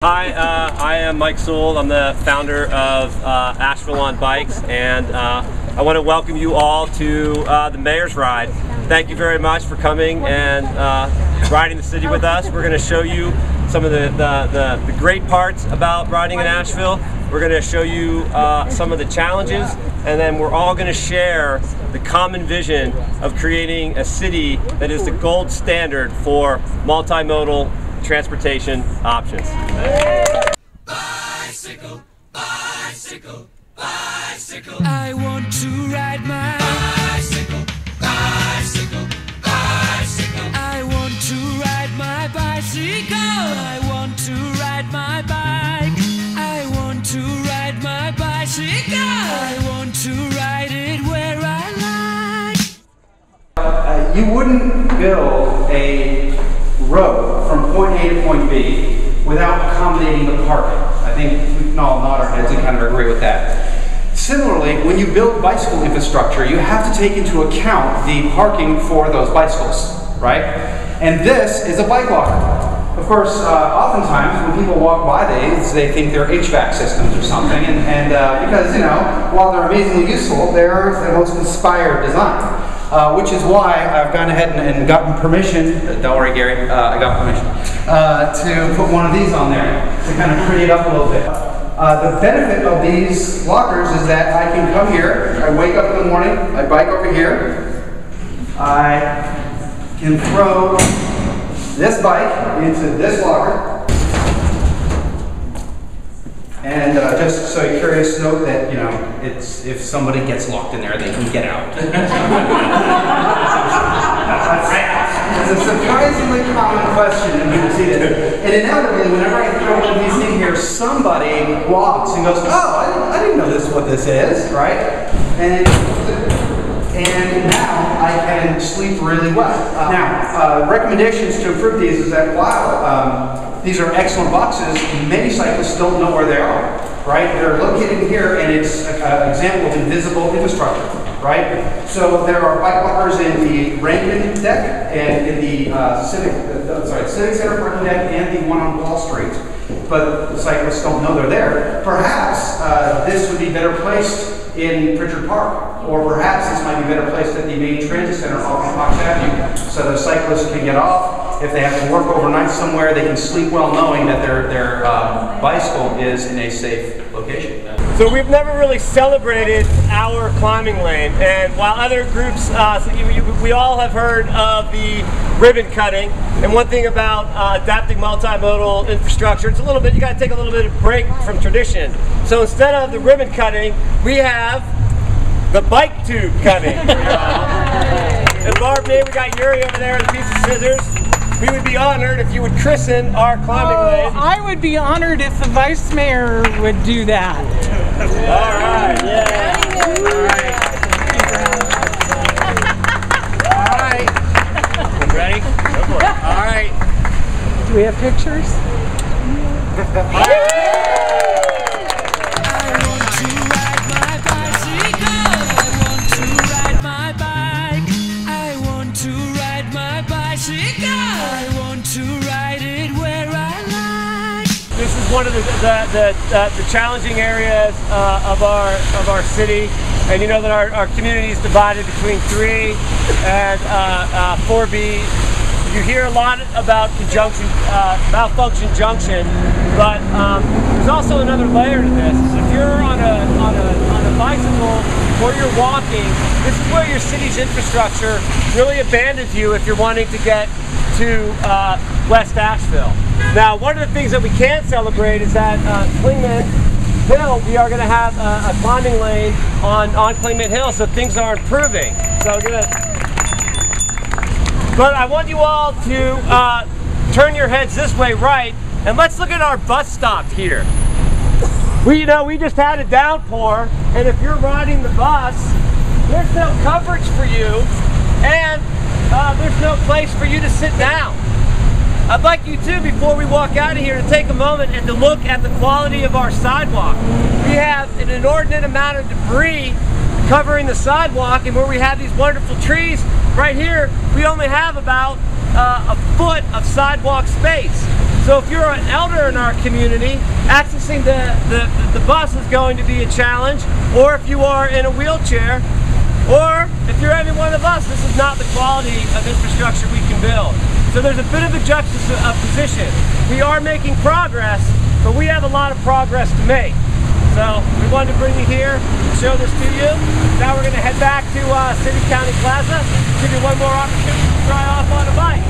Hi, I am Mike Sewell. I'm the founder of Asheville on Bikes, and I want to welcome you all to the Mayor's Ride. Thank you very much for coming and riding the city with us. We're going to show you some of the great parts about riding in Asheville. We're going to show you some of the challenges, and then we're all going to share the common vision of creating a city that is the gold standard for multimodal transportation options. Bicycle, bicycle, bicycle. I want to ride my bicycle, bicycle, bicycle. I want to ride my bicycle. I want to ride my bike. I want to ride my bicycle. I want to ride it where I like. You wouldn't build a road from point A to point B without accommodating the parking. I think we can all nod our heads and kind of agree with that. Similarly, when you build bicycle infrastructure, you have to take into account the parking for those bicycles, right? And this is a bike locker. Of course, oftentimes when people walk by these, they think they're HVAC systems or something, and because, you know, while they're amazingly useful, they're the most inspired design. Which is why I've gone ahead and gotten permission, don't worry Gary, I got permission, to put one of these on there to kind of pretty it up a little bit. The benefit of these lockers is that I can come here, I wake up in the morning, I bike over here, I can throw this bike into this locker, and just so you're curious, note that, you know, it's if somebody gets locked in there, they can get out. It's a surprisingly common question, and people see this. And inevitably, whenever I throw one of these in here, somebody walks and goes, "Oh, I didn't know this is what this is," right? And now I can sleep really well. Now, recommendations to improve these is that while these are excellent boxes, many cyclists don't know where they are, right? They're located in here, and it's an example of invisible infrastructure, right? So there are bike lockers in the Rankin deck and in the Civic Center parking deck and the one on Wall Street. But the cyclists don't know they're there. Perhaps this would be better placed in Pritchard Park, or perhaps this might be better placed at the main transit center off of Fox Avenue, so the cyclists can get off. If they have to work overnight somewhere, they can sleep well knowing that their bicycle is in a safe location. So we've never really celebrated our climbing lane, and while other groups, we all have heard of the ribbon cutting, and one thing about adapting multimodal infrastructure, it's a little bit, you got to take a little bit of break from tradition. So instead of the ribbon cutting, we have the bike tube cutting. And Barb, we got Yuri over there with a piece of scissors. We would be honored if you would christen our climbing lane. I would be honored if the vice mayor would do that. All right. Yeah. All right. Ready? Go for it. All right. Do we have pictures? This is one of the challenging areas of our city, and you know that our community is divided between 3 and 4B. You hear a lot about malfunction junction, but there's also another layer to this. If you're on a bicycle or you're walking, this is where your city's infrastructure really abandons you if you're wanting to get to West Asheville. Now, one of the things that we can celebrate is that Clingman Hill, we are going to have a climbing lane on Clingman Hill, so things are improving. So but I want you all to turn your heads this way, right, and let's look at our bus stop here. We just had a downpour, and if you're riding the bus, there's no coverage for you, and there's no place for you to sit down. I'd like you to, before we walk out of here, to take a moment and to look at the quality of our sidewalk. We have an inordinate amount of debris covering the sidewalk, and where we have these wonderful trees, right here, we only have about a foot of sidewalk space. So if you're an elder in our community, accessing the bus is going to be a challenge, or if you are in a wheelchair, or if you're any one of us, this is not the quality of infrastructure we can build. So there's a bit of a juxtaposition. We are making progress, but we have a lot of progress to make. So we wanted to bring you here, show this to you. Now we're going to head back to City County Plaza, give you one more opportunity to try off on a bike.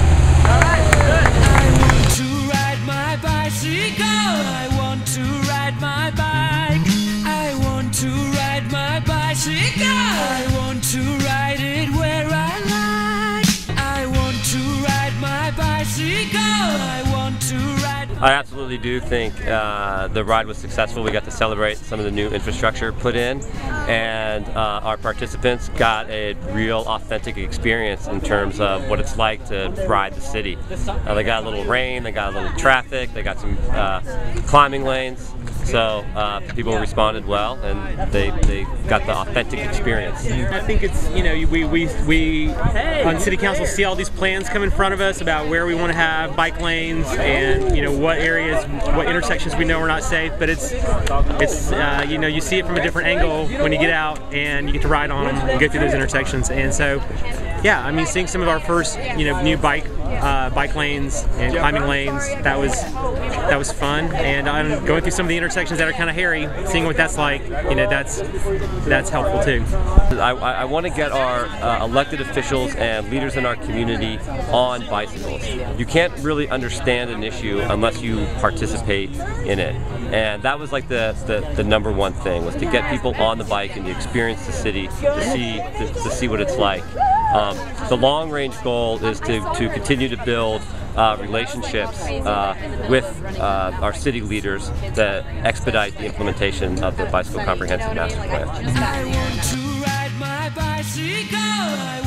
All right, good. I want to ride my bicycle. I want to ride my bike. I want to ride my bicycle. I want to ride it where I like. I want to ride my bicycle. I want to ride. I absolutely do think the ride was successful. We got to celebrate some of the new infrastructure put in, and our participants got a real authentic experience in terms of what it's like to ride the city. They got a little rain, they got a little traffic, they got some climbing lanes. So people responded well, and they got the authentic experience. I think it's, you know, we on City Council see all these plans come in front of us about where we want to have bike lanes and, you know, what areas, what intersections we know are not safe. But it's you know, you see it from a different angle when you get out and you get to ride on them and go through those intersections. And so, yeah, I mean, seeing some of our first, you know, new bike lanes and climbing lanes, that was fun. And I'm going through some of the intersections that are kind of hairy, seeing what that's like, you know, that's helpful too. I want to get our elected officials and leaders in our community on bicycles. You can't really understand an issue unless you participate in it. And that was like the number one thing, was to get people on the bike and to experience the city, to see what it's like. The long range goal is to continue to build relationships with our city leaders that expedite the implementation of the Bicycle Comprehensive Master Plan. I want to ride my bicycle.